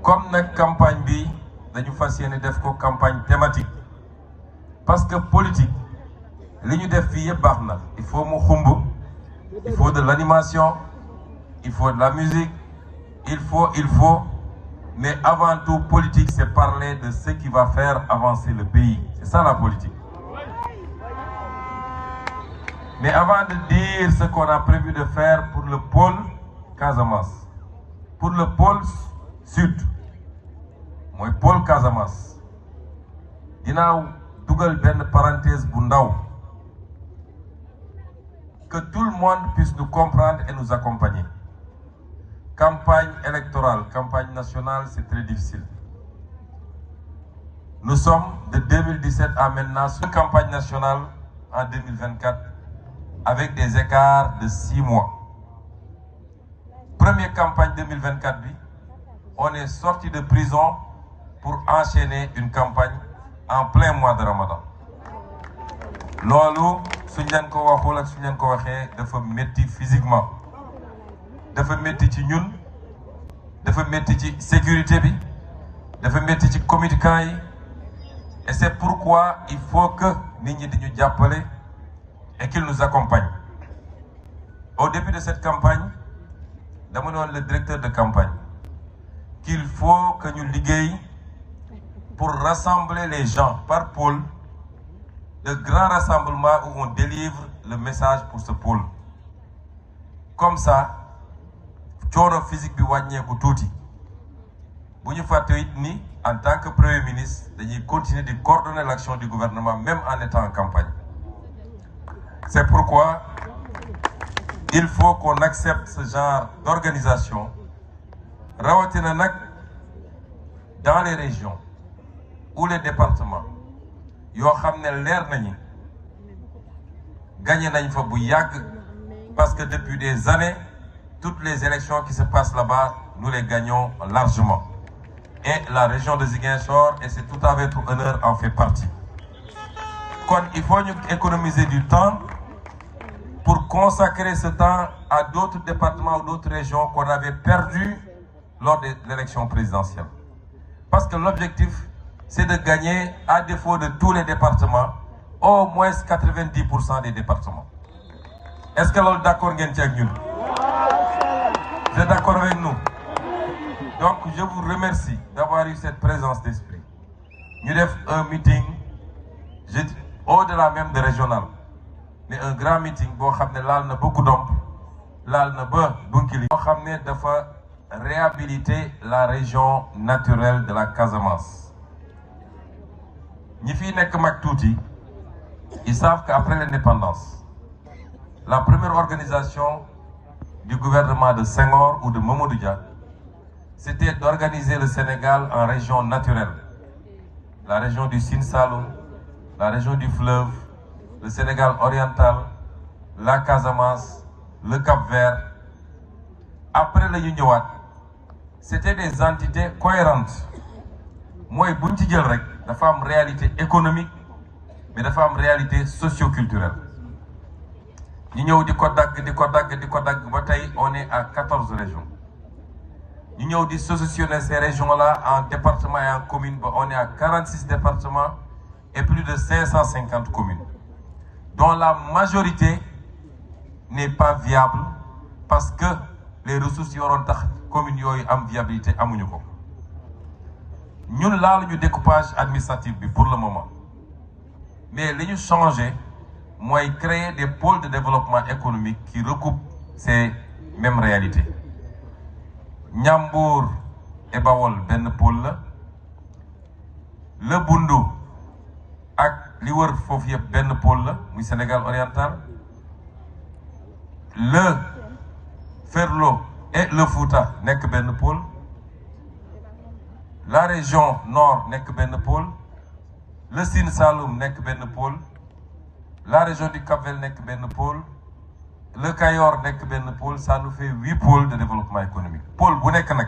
comme nag campagne bi dañu fas yéene def ko campagne thématique parce que politique li ñu def fii yëpp baax na il faut mu xumb il faut de l'animation il faut de la musique il faut mais avant tout politique c'est parler de ce qui va faire avancer le pays c'est ça la politique. Mais avant de dire ce qu'on a prévu de faire pour le pôle Casamance, pour le pôle sud, mooy pôle Casamance, dinaa dugal benn parenthèse bu ndaw, que tout le monde puisse nous comprendre et nous accompagner. Campagne électorale, campagne nationale, c'est très difficile. Nous sommes de 2017 à maintenant sur une campagne nationale en 2024 avec des écarts de 6 mois. Première campagne 2024, on est sorti de prison pour enchaîner une campagne en plein mois de Ramadan. Loolu suñ leen ko waxul ak suñ leen ko waxee dafa métti physiquement, dafa métti ci ñun, dafa métti ci sécurité bi, dafa métti ci communicants yi, et c'est pourquoi il faut que nit ñi di ñu jàppale et qu'ils nous accompagnent. Au début de cette campagne, dama ne woon le directeur de campagne qu'il faut que ñu liggéey pour rassembler les gens par pôle, de grands rassemblements où on délivre le message pour ce pôle. Comme ça, coono physique bi wàññeeku tuuti. Bu ñu fàtte it ni en tant que premier ministre dañuy continuer de coordonner l'action du gouvernement même en étant en campagne. C'est pourquoi il faut qu'on accepte ce genre d'organisation rawatina nag dans les régions ou les départements yoo xam ne leer nañu gagné nañ fa bu yàgg parce que depuis des années toutes les élections qui se passent là-bas nous les gagnons largement et la région de Ziguinchor, et c'est tout à votre honneur, en fait partie. Kon il faut ñu économiser du temps pour consacrer ce temps à d'autres départements ou d'autres régions qu'on avait perdu lors de l'élection présidentielle. Parce que l'objectif, c'est de gagner, à défaut de tous les départements, au moins 90% des départements. Est-ce que vous êtes d'accord avec nous? Vous êtes d'accord avec nous? Donc, je vous remercie d'avoir eu cette présence d'esprit. Nous avons un meeting, au-delà même de régional, mais un grand meeting, où nous avons beaucoup d'hommes, nous avons réhabiliter la région naturelle de la Casamance. Ñi fi nekk mag tuuti, ils savent qu'après l'indépendance, la première organisation du gouvernement de Senghor ou de Mamadou Dia, c'était d'organiser le Sénégal en régions naturelles. La région du Sine Saloum, la région du fleuve, le Sénégal oriental, la Casamance, le Cap-Vert. Après le ñëwaat, c'était des entités cohérentes. Mooy buñ ci jël rek dafa am réalité économique mais dafa am réalité socio-culturelle. Ñu ñëw di ko dagg ba tey on est à 14 régions. Ñu ñëw di solutionner ces régions-là en départements et en communes, on est à 46 départements et plus de 550 communes, dont la majorité n'est pas viable parce que les ressources yi waroon tax communes yooyu am viabilité amuñu ko. Ñun laaluñu découpage administratif bi pour le moment, mais li ñu changé mooy créer des pôles de développement économique qui recoupent ces mêmes réalités. Ñambour et Bawol benn pôle la, le Bundu ak li wër foofu yëpp benn pôle la muy Sénégal oriental, le Ferlo et le Fouta nekk benn pôle, la région nord nekk benn pôle, le Sine Saloum nekk benn pôle, la région du Cap-Vert nekk benn pôle, le Cayor nekk benn pôle. Ça nous fait 8 pôles de développement économique. Pôle bu nekk nag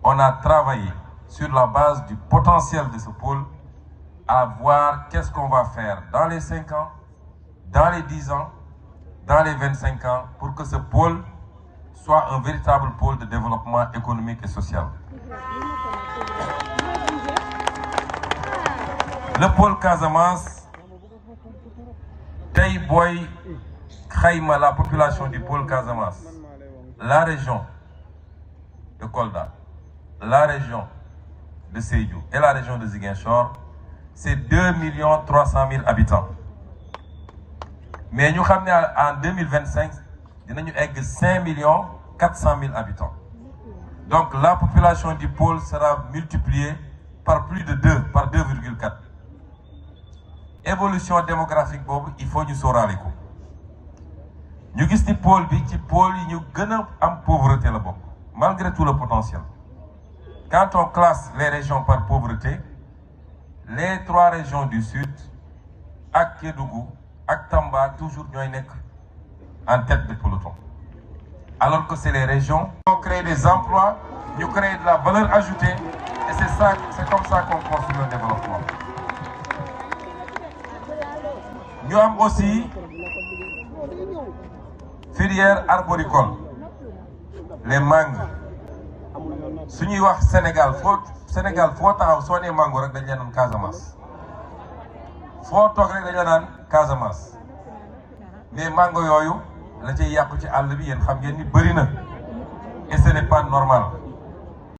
on a travaillé sur la base du potentiel de ce pôle à voir qu'est-ce qu'on va faire dans les 5 ans, dans les 10 ans, dans les 25 ans pour que ce pôle soit un véritable pôle de développement économique et social. Le pôle Casamance, tey booy xayma la population du pôle Casamance, la région de Kolda, la région de Sédhiou et la région de Ziguinchor, c'est 2 300 000 habitants. Mais nous savons qu'en 2025, nous avons 5 400 000 habitants. Donc la population du pôle sera multipliée par plus de 2, par 2,4. Évolution démographique, il faut nous saurons. Nous avons dit pôle, nous avons une pauvreté là-bas, malgré tout le potentiel. Quand on classe les régions par pauvreté, les 3 régions du sud, ak Kédougou, ak Tamba, toujours en tête de peloton. Alors que c'est les régions qui ont créé des emplois, nous créons de la valeur ajoutée, et c'est comme ça qu'on construit le développement. Nous avons aussi filière arboricole, les mangues. Si nous avons Sénégal, faut taxaw soo nee mango rek dañ leen Casamance foo toog rek dañ leen Casamance mais mango yooyu la cay yàqu ci àll bi yéen xam ngeen ni bëri na et ce n'est pas normal.